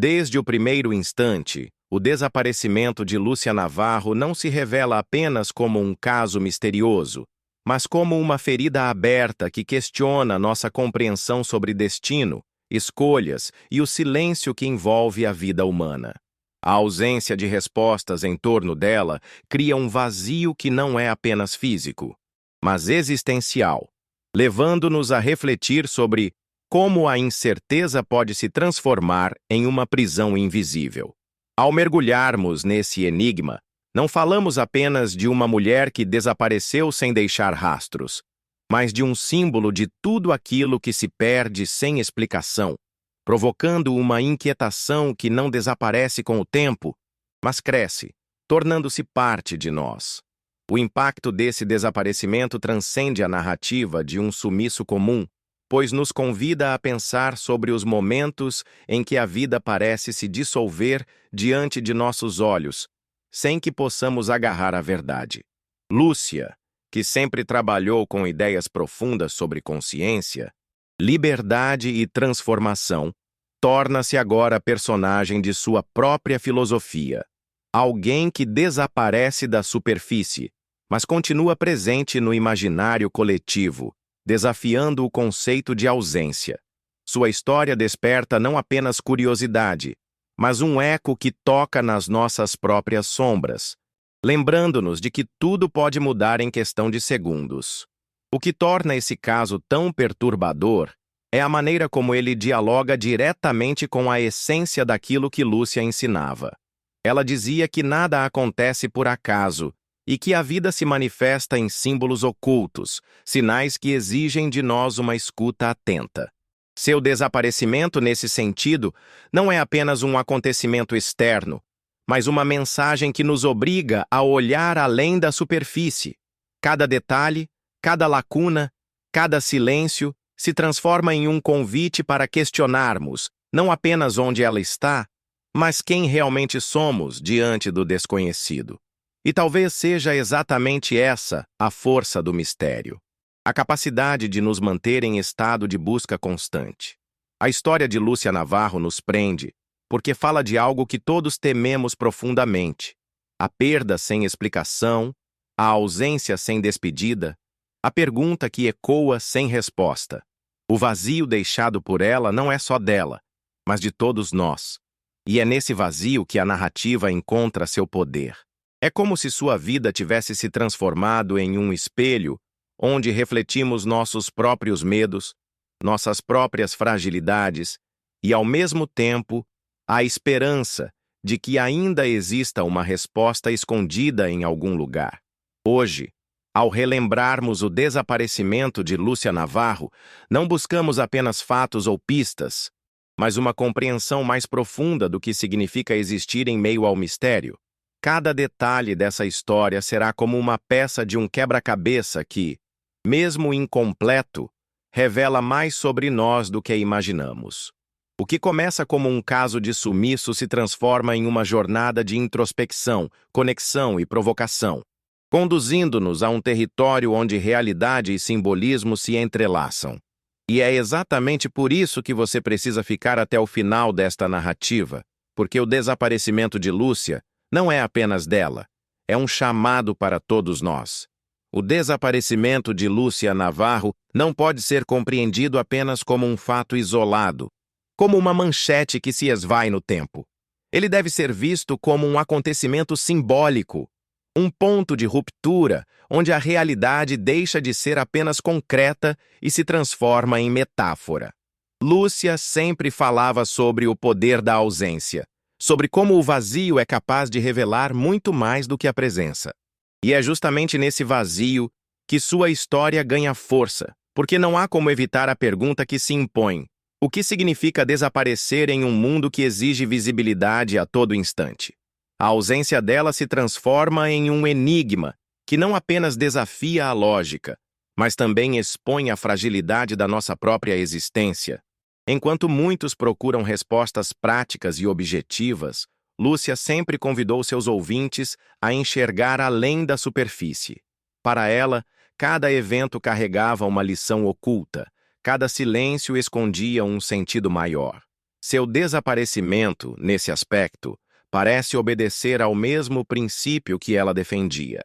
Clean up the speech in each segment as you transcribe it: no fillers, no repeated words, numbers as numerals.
Desde o primeiro instante, o desaparecimento de Lúcia Navarro não se revela apenas como um caso misterioso, mas como uma ferida aberta que questiona nossa compreensão sobre destino, escolhas e o silêncio que envolve a vida humana. A ausência de respostas em torno dela cria um vazio que não é apenas físico, mas existencial, levando-nos a refletir sobre como a incerteza pode se transformar em uma prisão invisível. Ao mergulharmos nesse enigma, não falamos apenas de uma mulher que desapareceu sem deixar rastros, mas de um símbolo de tudo aquilo que se perde sem explicação, provocando uma inquietação que não desaparece com o tempo, mas cresce, tornando-se parte de nós. O impacto desse desaparecimento transcende a narrativa de um sumiço comum, pois nos convida a pensar sobre os momentos em que a vida parece se dissolver diante de nossos olhos, sem que possamos agarrar a verdade. Lúcia, que sempre trabalhou com ideias profundas sobre consciência, liberdade e transformação, torna-se agora personagem de sua própria filosofia. Alguém que desaparece da superfície, mas continua presente no imaginário coletivo, desafiando o conceito de ausência. Sua história desperta não apenas curiosidade, mas um eco que toca nas nossas próprias sombras, lembrando-nos de que tudo pode mudar em questão de segundos. O que torna esse caso tão perturbador é a maneira como ele dialoga diretamente com a essência daquilo que Lúcia ensinava. Ela dizia que nada acontece por acaso e que a vida se manifesta em símbolos ocultos, sinais que exigem de nós uma escuta atenta. Seu desaparecimento, nesse sentido, não é apenas um acontecimento externo, mas uma mensagem que nos obriga a olhar além da superfície. Cada detalhe, cada lacuna, cada silêncio se transforma em um convite para questionarmos não apenas onde ela está, mas quem realmente somos diante do desconhecido. E talvez seja exatamente essa a força do mistério. A capacidade de nos manter em estado de busca constante. A história de Lúcia Navarro nos prende, porque fala de algo que todos tememos profundamente: a perda sem explicação, a ausência sem despedida, a pergunta que ecoa sem resposta. O vazio deixado por ela não é só dela, mas de todos nós. E é nesse vazio que a narrativa encontra seu poder. É como se sua vida tivesse se transformado em um espelho onde refletimos nossos próprios medos, nossas próprias fragilidades e, ao mesmo tempo, a esperança de que ainda exista uma resposta escondida em algum lugar. Hoje, ao relembrarmos o desaparecimento de Lúcia Navarro, não buscamos apenas fatos ou pistas, mas uma compreensão mais profunda do que significa existir em meio ao mistério. Cada detalhe dessa história será como uma peça de um quebra-cabeça que, mesmo incompleto, revela mais sobre nós do que imaginamos. O que começa como um caso de sumiço se transforma em uma jornada de introspecção, conexão e provocação, conduzindo-nos a um território onde realidade e simbolismo se entrelaçam. E é exatamente por isso que você precisa ficar até o final desta narrativa, porque o desaparecimento de Lúcia não é apenas dela, é um chamado para todos nós. O desaparecimento de Lúcia Navarro não pode ser compreendido apenas como um fato isolado, como uma manchete que se esvai no tempo. Ele deve ser visto como um acontecimento simbólico, um ponto de ruptura onde a realidade deixa de ser apenas concreta e se transforma em metáfora. Lúcia sempre falava sobre o poder da ausência, sobre como o vazio é capaz de revelar muito mais do que a presença. E é justamente nesse vazio que sua história ganha força, porque não há como evitar a pergunta que se impõe: o que significa desaparecer em um mundo que exige visibilidade a todo instante? A ausência dela se transforma em um enigma que não apenas desafia a lógica, mas também expõe a fragilidade da nossa própria existência. Enquanto muitos procuram respostas práticas e objetivas, Lúcia sempre convidou seus ouvintes a enxergar além da superfície. Para ela, cada evento carregava uma lição oculta, cada silêncio escondia um sentido maior. Seu desaparecimento, nesse aspecto, parece obedecer ao mesmo princípio que ela defendia,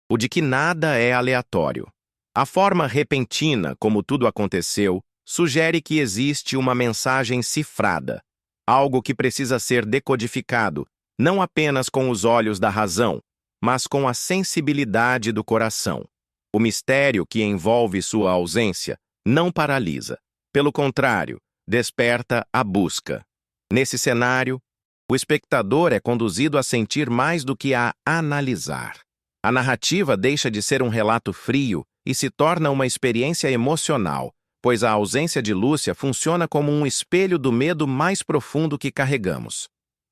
o de que nada é aleatório. A forma repentina como tudo aconteceu sugere que existe uma mensagem cifrada, algo que precisa ser decodificado, não apenas com os olhos da razão, mas com a sensibilidade do coração. O mistério que envolve sua ausência não paralisa. Pelo contrário, desperta a busca. Nesse cenário, o espectador é conduzido a sentir mais do que a analisar. A narrativa deixa de ser um relato frio e se torna uma experiência emocional, pois a ausência de Lúcia funciona como um espelho do medo mais profundo que carregamos.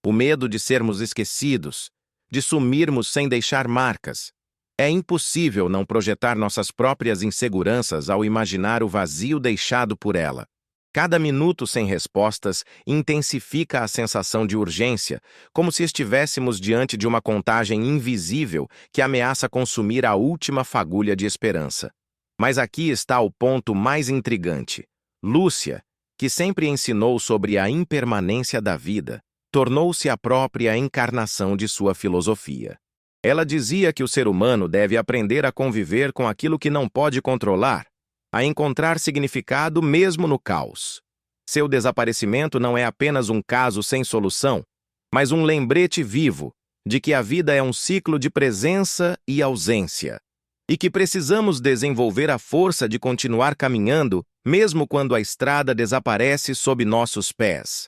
O medo de sermos esquecidos, de sumirmos sem deixar marcas. É impossível não projetar nossas próprias inseguranças ao imaginar o vazio deixado por ela. Cada minuto sem respostas intensifica a sensação de urgência, como se estivéssemos diante de uma contagem invisível que ameaça consumir a última fagulha de esperança. Mas aqui está o ponto mais intrigante. Lúcia, que sempre ensinou sobre a impermanência da vida, tornou-se a própria encarnação de sua filosofia. Ela dizia que o ser humano deve aprender a conviver com aquilo que não pode controlar, a encontrar significado mesmo no caos. Seu desaparecimento não é apenas um caso sem solução, mas um lembrete vivo de que a vida é um ciclo de presença e ausência, e que precisamos desenvolver a força de continuar caminhando mesmo quando a estrada desaparece sob nossos pés.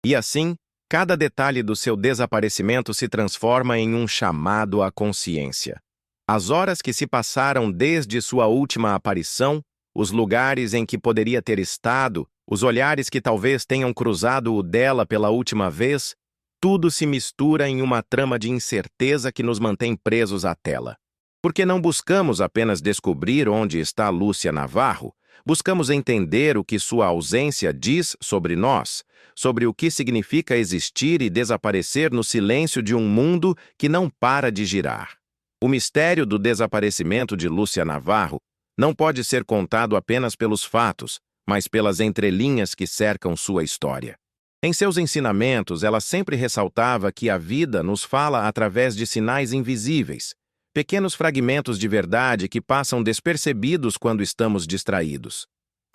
E assim, cada detalhe do seu desaparecimento se transforma em um chamado à consciência. As horas que se passaram desde sua última aparição, os lugares em que poderia ter estado, os olhares que talvez tenham cruzado o dela pela última vez, tudo se mistura em uma trama de incerteza que nos mantém presos à tela. Porque não buscamos apenas descobrir onde está Lúcia Navarro, buscamos entender o que sua ausência diz sobre nós, sobre o que significa existir e desaparecer no silêncio de um mundo que não para de girar. O mistério do desaparecimento de Lúcia Navarro não pode ser contado apenas pelos fatos, mas pelas entrelinhas que cercam sua história. Em seus ensinamentos, ela sempre ressaltava que a vida nos fala através de sinais invisíveis, pequenos fragmentos de verdade que passam despercebidos quando estamos distraídos.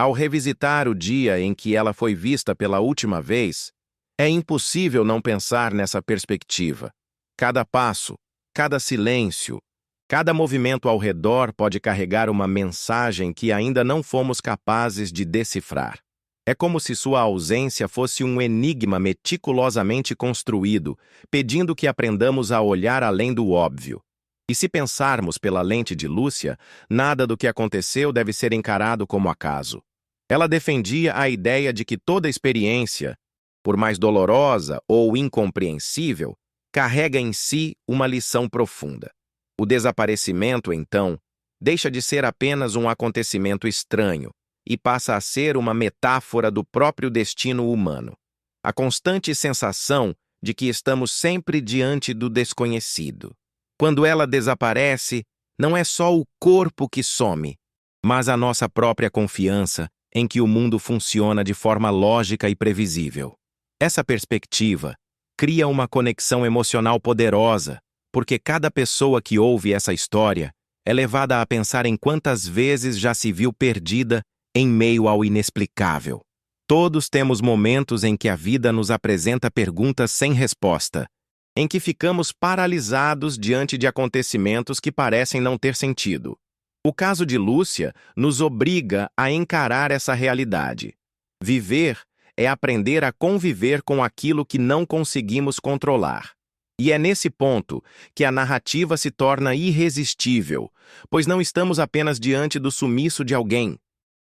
Ao revisitar o dia em que ela foi vista pela última vez, é impossível não pensar nessa perspectiva. Cada passo, cada silêncio, cada movimento ao redor pode carregar uma mensagem que ainda não fomos capazes de decifrar. É como se sua ausência fosse um enigma meticulosamente construído, pedindo que aprendamos a olhar além do óbvio. E se pensarmos pela lente de Lúcia, nada do que aconteceu deve ser encarado como acaso. Ela defendia a ideia de que toda experiência, por mais dolorosa ou incompreensível, carrega em si uma lição profunda. O desaparecimento, então, deixa de ser apenas um acontecimento estranho e passa a ser uma metáfora do próprio destino humano. A constante sensação de que estamos sempre diante do desconhecido. Quando ela desaparece, não é só o corpo que some, mas a nossa própria confiança em que o mundo funciona de forma lógica e previsível. Essa perspectiva cria uma conexão emocional poderosa, porque cada pessoa que ouve essa história é levada a pensar em quantas vezes já se viu perdida em meio ao inexplicável. Todos temos momentos em que a vida nos apresenta perguntas sem resposta, em que ficamos paralisados diante de acontecimentos que parecem não ter sentido. O caso de Lúcia nos obriga a encarar essa realidade. Viver é aprender a conviver com aquilo que não conseguimos controlar. E é nesse ponto que a narrativa se torna irresistível, pois não estamos apenas diante do sumiço de alguém,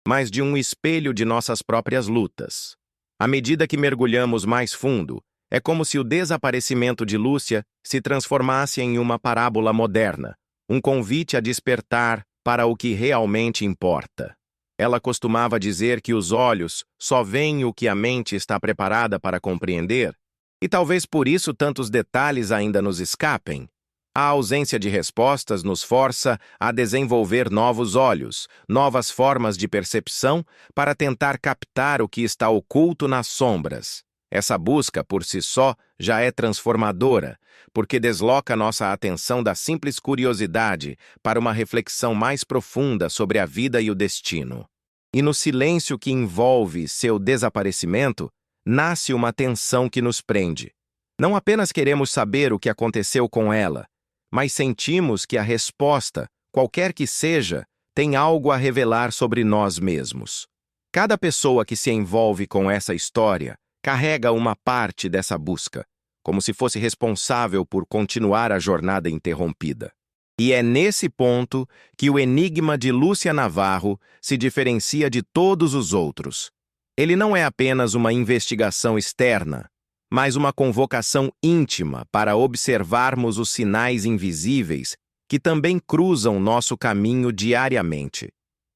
mas de um espelho de nossas próprias lutas. À medida que mergulhamos mais fundo, é como se o desaparecimento de Lúcia se transformasse em uma parábola moderna, um convite a despertar para o que realmente importa. Ela costumava dizer que os olhos só veem o que a mente está preparada para compreender, e talvez por isso tantos detalhes ainda nos escapem. A ausência de respostas nos força a desenvolver novos olhos, novas formas de percepção para tentar captar o que está oculto nas sombras. Essa busca, por si só, já é transformadora, porque desloca nossa atenção da simples curiosidade para uma reflexão mais profunda sobre a vida e o destino. E no silêncio que envolve seu desaparecimento, nasce uma tensão que nos prende. Não apenas queremos saber o que aconteceu com ela, mas sentimos que a resposta, qualquer que seja, tem algo a revelar sobre nós mesmos. Cada pessoa que se envolve com essa história carrega uma parte dessa busca, como se fosse responsável por continuar a jornada interrompida. E é nesse ponto que o enigma de Lúcia Navarro se diferencia de todos os outros. Ele não é apenas uma investigação externa, mas uma convocação íntima para observarmos os sinais invisíveis que também cruzam nosso caminho diariamente.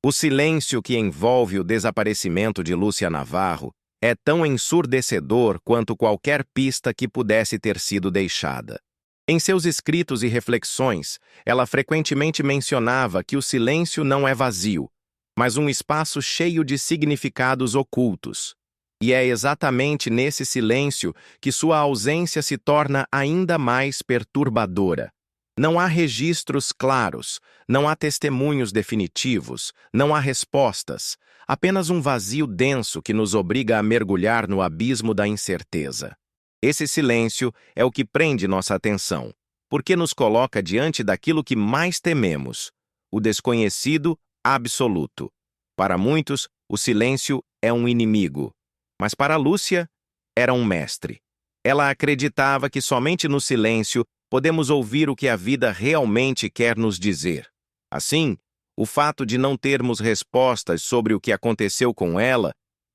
O silêncio que envolve o desaparecimento de Lúcia Navarro é tão ensurdecedor quanto qualquer pista que pudesse ter sido deixada. Em seus escritos e reflexões, ela frequentemente mencionava que o silêncio não é vazio, mas um espaço cheio de significados ocultos. E é exatamente nesse silêncio que sua ausência se torna ainda mais perturbadora. Não há registros claros, não há testemunhos definitivos, não há respostas, apenas um vazio denso que nos obriga a mergulhar no abismo da incerteza. Esse silêncio é o que prende nossa atenção, porque nos coloca diante daquilo que mais tememos, o desconhecido absoluto. Para muitos, o silêncio é um inimigo, mas para Lúcia, era um mestre. Ela acreditava que somente no silêncio podemos ouvir o que a vida realmente quer nos dizer. Assim, o fato de não termos respostas sobre o que aconteceu com ela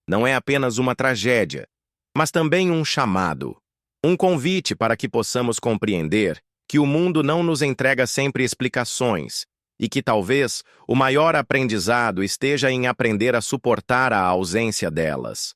não é apenas uma tragédia, mas também um chamado, um convite para que possamos compreender que o mundo não nos entrega sempre explicações e que talvez o maior aprendizado esteja em aprender a suportar a ausência delas.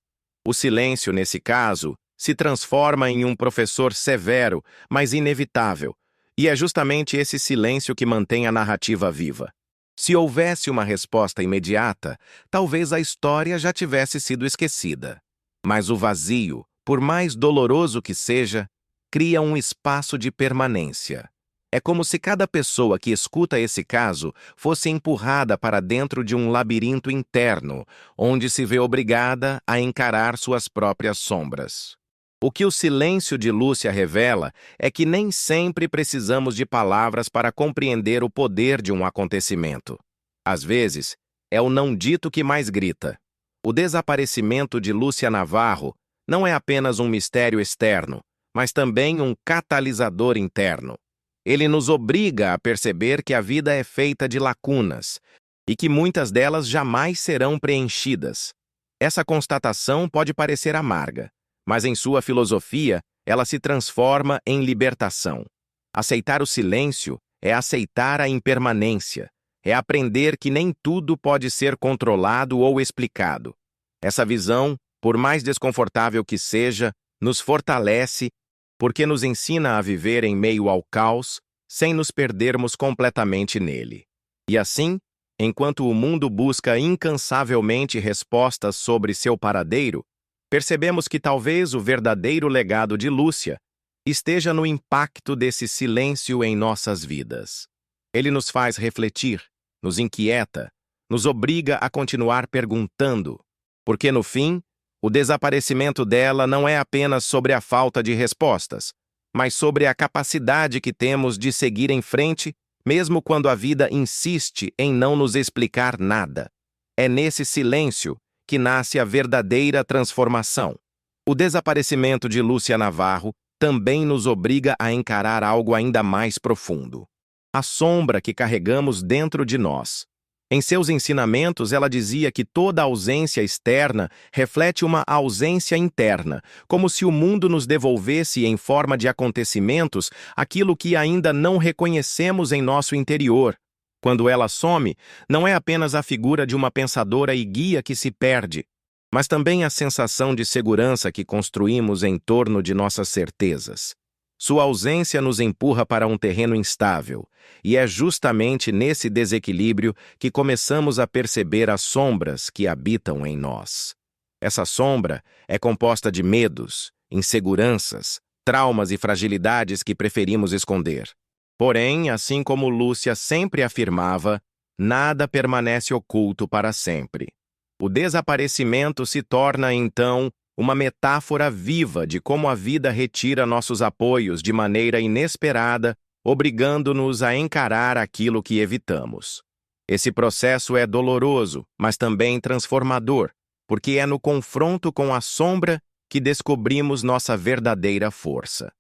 O silêncio, nesse caso, se transforma em um professor severo, mas inevitável, e é justamente esse silêncio que mantém a narrativa viva. Se houvesse uma resposta imediata, talvez a história já tivesse sido esquecida. Mas o vazio, por mais doloroso que seja, cria um espaço de permanência. É como se cada pessoa que escuta esse caso fosse empurrada para dentro de um labirinto interno, onde se vê obrigada a encarar suas próprias sombras. O que o silêncio de Lúcia revela é que nem sempre precisamos de palavras para compreender o poder de um acontecimento. Às vezes, é o não dito que mais grita. O desaparecimento de Lúcia Navarro não é apenas um mistério externo, mas também um catalisador interno. Ele nos obriga a perceber que a vida é feita de lacunas e que muitas delas jamais serão preenchidas. Essa constatação pode parecer amarga, mas em sua filosofia, ela se transforma em libertação. Aceitar o silêncio é aceitar a impermanência, é aprender que nem tudo pode ser controlado ou explicado. Essa visão, por mais desconfortável que seja, nos fortalece porque nos ensina a viver em meio ao caos, sem nos perdermos completamente nele. E assim, enquanto o mundo busca incansavelmente respostas sobre seu paradeiro, percebemos que talvez o verdadeiro legado de Lúcia esteja no impacto desse silêncio em nossas vidas. Ele nos faz refletir, nos inquieta, nos obriga a continuar perguntando, porque no fim, o desaparecimento dela não é apenas sobre a falta de respostas, mas sobre a capacidade que temos de seguir em frente, mesmo quando a vida insiste em não nos explicar nada. É nesse silêncio que nasce a verdadeira transformação. O desaparecimento de Lúcia Navarro também nos obriga a encarar algo ainda mais profundo: a sombra que carregamos dentro de nós. Em seus ensinamentos, ela dizia que toda ausência externa reflete uma ausência interna, como se o mundo nos devolvesse em forma de acontecimentos aquilo que ainda não reconhecemos em nosso interior. Quando ela some, não é apenas a figura de uma pensadora e guia que se perde, mas também a sensação de segurança que construímos em torno de nossas certezas. Sua ausência nos empurra para um terreno instável, e é justamente nesse desequilíbrio que começamos a perceber as sombras que habitam em nós. Essa sombra é composta de medos, inseguranças, traumas e fragilidades que preferimos esconder. Porém, assim como Lúcia sempre afirmava, nada permanece oculto para sempre. O desaparecimento se torna, então, uma metáfora viva de como a vida retira nossos apoios de maneira inesperada, obrigando-nos a encarar aquilo que evitamos. Esse processo é doloroso, mas também transformador, porque é no confronto com a sombra que descobrimos nossa verdadeira força.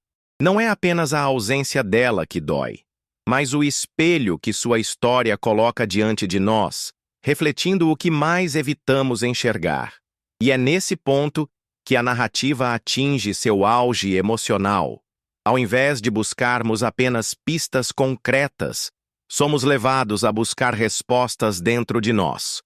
Não é apenas a ausência dela que dói, mas o espelho que sua história coloca diante de nós, refletindo o que mais evitamos enxergar. E é nesse ponto que a narrativa atinge seu auge emocional. Ao invés de buscarmos apenas pistas concretas, somos levados a buscar respostas dentro de nós.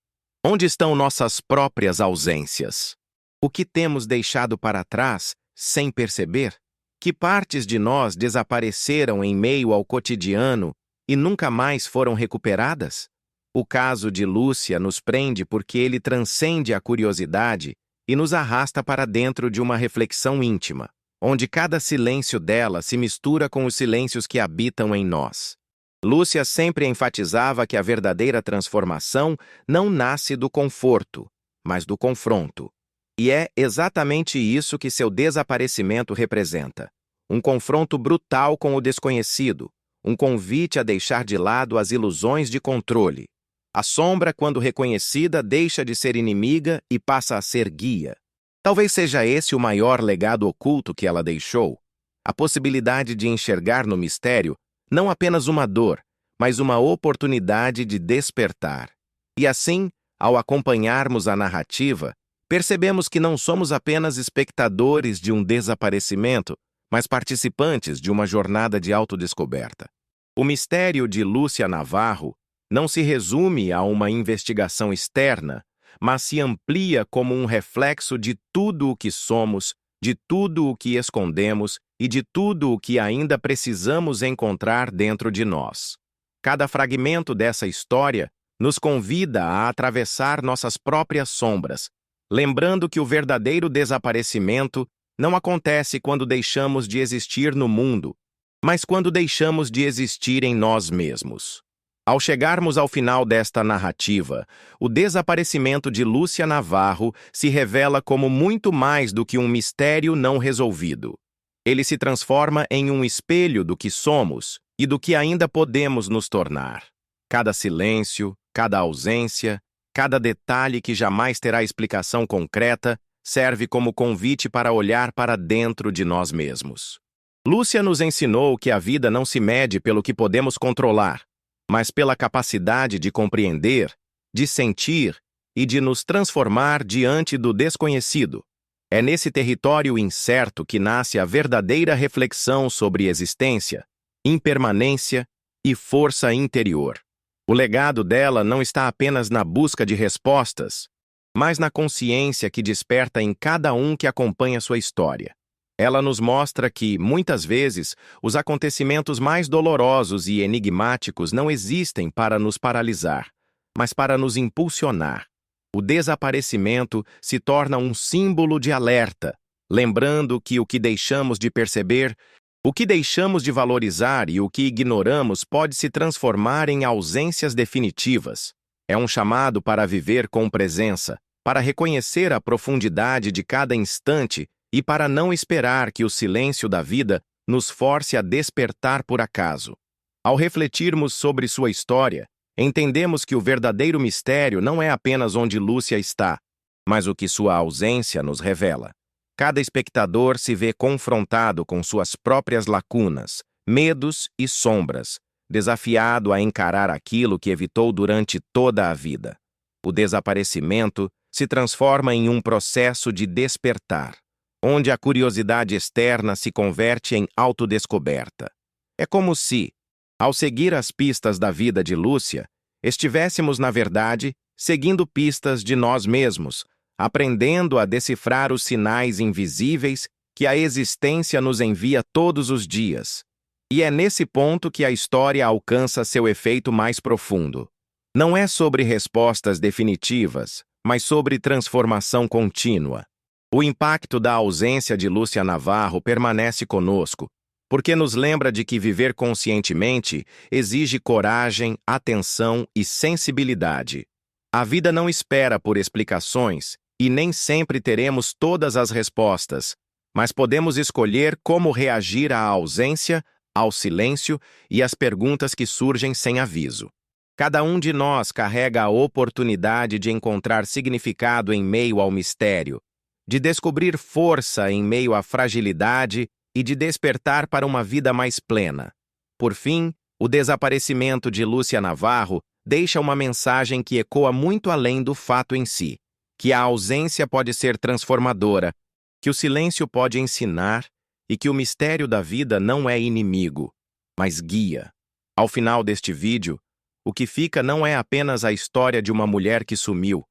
Onde estão nossas próprias ausências? O que temos deixado para trás sem perceber? Que partes de nós desapareceram em meio ao cotidiano e nunca mais foram recuperadas? O caso de Lúcia nos prende porque ele transcende a curiosidade e nos arrasta para dentro de uma reflexão íntima, onde cada silêncio dela se mistura com os silêncios que habitam em nós. Lúcia sempre enfatizava que a verdadeira transformação não nasce do conforto, mas do confronto. E é exatamente isso que seu desaparecimento representa. Um confronto brutal com o desconhecido, um convite a deixar de lado as ilusões de controle. A sombra, quando reconhecida, deixa de ser inimiga e passa a ser guia. Talvez seja esse o maior legado oculto que ela deixou, a possibilidade de enxergar no mistério não apenas uma dor, mas uma oportunidade de despertar. E assim, ao acompanharmos a narrativa, percebemos que não somos apenas espectadores de um desaparecimento, mas participantes de uma jornada de autodescoberta. O mistério de Lúcia Navarro não se resume a uma investigação externa, mas se amplia como um reflexo de tudo o que somos, de tudo o que escondemos e de tudo o que ainda precisamos encontrar dentro de nós. Cada fragmento dessa história nos convida a atravessar nossas próprias sombras, lembrando que o verdadeiro desaparecimento não acontece quando deixamos de existir no mundo, mas quando deixamos de existir em nós mesmos. Ao chegarmos ao final desta narrativa, o desaparecimento de Lúcia Navarro se revela como muito mais do que um mistério não resolvido. Ele se transforma em um espelho do que somos e do que ainda podemos nos tornar. Cada silêncio, cada ausência, cada detalhe que jamais terá explicação concreta serve como convite para olhar para dentro de nós mesmos. Lúcia nos ensinou que a vida não se mede pelo que podemos controlar, mas pela capacidade de compreender, de sentir e de nos transformar diante do desconhecido. É nesse território incerto que nasce a verdadeira reflexão sobre existência, impermanência e força interior. O legado dela não está apenas na busca de respostas, mas na consciência que desperta em cada um que acompanha sua história. Ela nos mostra que, muitas vezes, os acontecimentos mais dolorosos e enigmáticos não existem para nos paralisar, mas para nos impulsionar. O desaparecimento se torna um símbolo de alerta, lembrando que o que deixamos de perceber, o que deixamos de valorizar e o que ignoramos pode se transformar em ausências definitivas. É um chamado para viver com presença, para reconhecer a profundidade de cada instante e para não esperar que o silêncio da vida nos force a despertar por acaso. Ao refletirmos sobre sua história, entendemos que o verdadeiro mistério não é apenas onde Lúcia está, mas o que sua ausência nos revela. Cada espectador se vê confrontado com suas próprias lacunas, medos e sombras, desafiado a encarar aquilo que evitou durante toda a vida. O desaparecimento se transforma em um processo de despertar, onde a curiosidade externa se converte em autodescoberta. É como se, ao seguir as pistas da vida de Lúcia, estivéssemos, na verdade, seguindo pistas de nós mesmos, aprendendo a decifrar os sinais invisíveis que a existência nos envia todos os dias. E é nesse ponto que a história alcança seu efeito mais profundo. Não é sobre respostas definitivas, mas sobre transformação contínua. O impacto da ausência de Lúcia Navarro permanece conosco, porque nos lembra de que viver conscientemente exige coragem, atenção e sensibilidade. A vida não espera por explicações e nem sempre teremos todas as respostas, mas podemos escolher como reagir à ausência, ao silêncio e às perguntas que surgem sem aviso. Cada um de nós carrega a oportunidade de encontrar significado em meio ao mistério, de descobrir força em meio à fragilidade e de despertar para uma vida mais plena. Por fim, o desaparecimento de Lúcia Navarro deixa uma mensagem que ecoa muito além do fato em si, que a ausência pode ser transformadora, que o silêncio pode ensinar e que o mistério da vida não é inimigo, mas guia. Ao final deste vídeo, o que fica não é apenas a história de uma mulher que sumiu,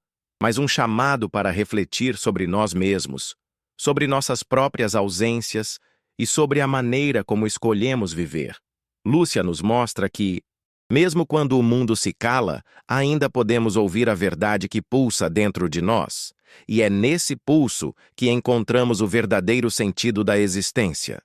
mas um chamado para refletir sobre nós mesmos, sobre nossas próprias ausências e sobre a maneira como escolhemos viver. Lúcia nos mostra que, mesmo quando o mundo se cala, ainda podemos ouvir a verdade que pulsa dentro de nós, e é nesse pulso que encontramos o verdadeiro sentido da existência.